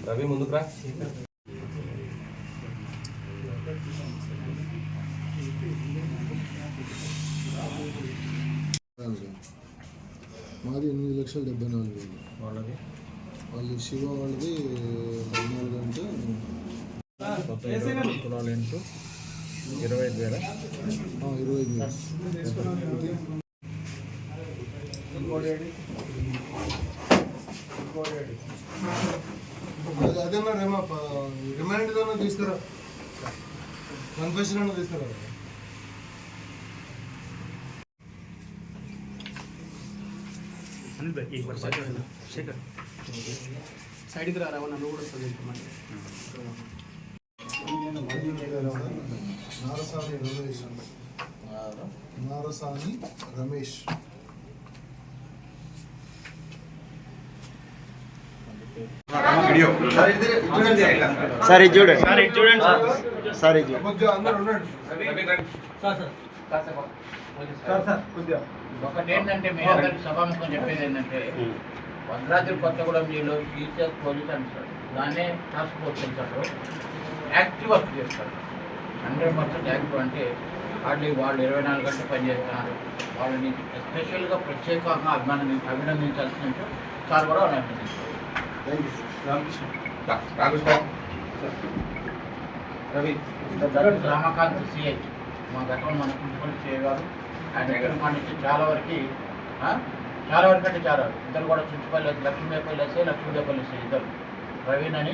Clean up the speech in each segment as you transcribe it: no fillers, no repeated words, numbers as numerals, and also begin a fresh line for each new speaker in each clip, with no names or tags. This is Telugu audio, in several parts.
రవి ముందుకు రా.
మాది 8,74,000
వాళ్ళది
వాళ్ళు శివ వాళ్ళది 14 అంటే
కొత్త 20 తులాలు ఇంటూ 25,000.
25,000. అదేనా రేమా రిమైండ్ తీసుకురా, కన్ఫెషన్ అన్న తీసుకురా.
సైడ్కి రా రవాణా నువ్వు కూడా
నారసాని రమేష్
సార్ ఇది చూడండి, సార్ ఇది
ఒకటి ఏంటంటే మీ అందరికి సభాముఖం చెప్పేది ఏంటంటే భద్రాద్రి కొత్తగూడెం జిల్లాలో టీచర్స్ పోలీస్ అంటారు, దాన్నే టాస్క్ ఫోర్స్ అంటారు. యాక్టివ్ వర్క్ చేస్తారు, 100% యాక్టివ్. అంటే వాళ్ళు 24 గంటలు పనిచేస్తున్నారు. వాళ్ళని ఎస్పెషల్గా ప్రత్యేకంగా అభినందించాల్సిన సార్ కూడా అభినందించారు. రవి రామకాంత్ సిఐ మా గతంలో మన ప్రిన్సిపల్ సిఐ గారు, ఆయన దగ్గర నుంచి చాలా వరకు అంటే చాలా ఇద్దరు కూడా చుట్టుపల్లి లక్ష్మీదేపల్లి వేస్తే లక్ష్మీదేపల్లి వేస్తే ఇద్దరు ప్రవీణ్ అని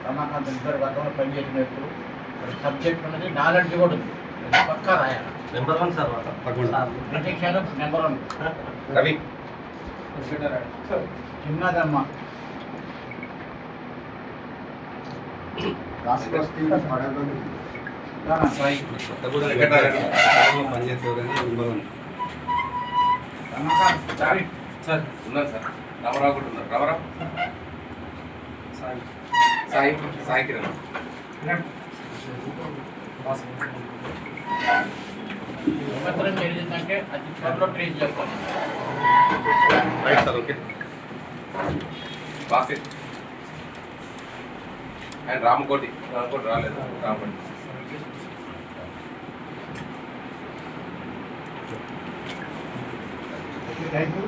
రమాకాంత్ ఇద్దరు గతంలో పనిచేసిన వ్యక్తులు. సబ్జెక్ట్ ఉన్నది, నాలెడ్జ్ కూడా ఉంది, పక్కా రాయాలి.
నెంబర్ 1 సార్
ప్రత్యక్షంగా నెంబర్ 1
రవి.
చిన్నదమ్మ
సార్ ఉన్నారు సార్. రామారావు కూడా ఉన్నారు. రామారావు సాయి కిరణ్.
జరిగిందంటే అది త్వరలో ట్రేస్ చేస్తాను.
Right sir, okay. Basit and Ramakoti రాలేదు. Ramakoti
thank you.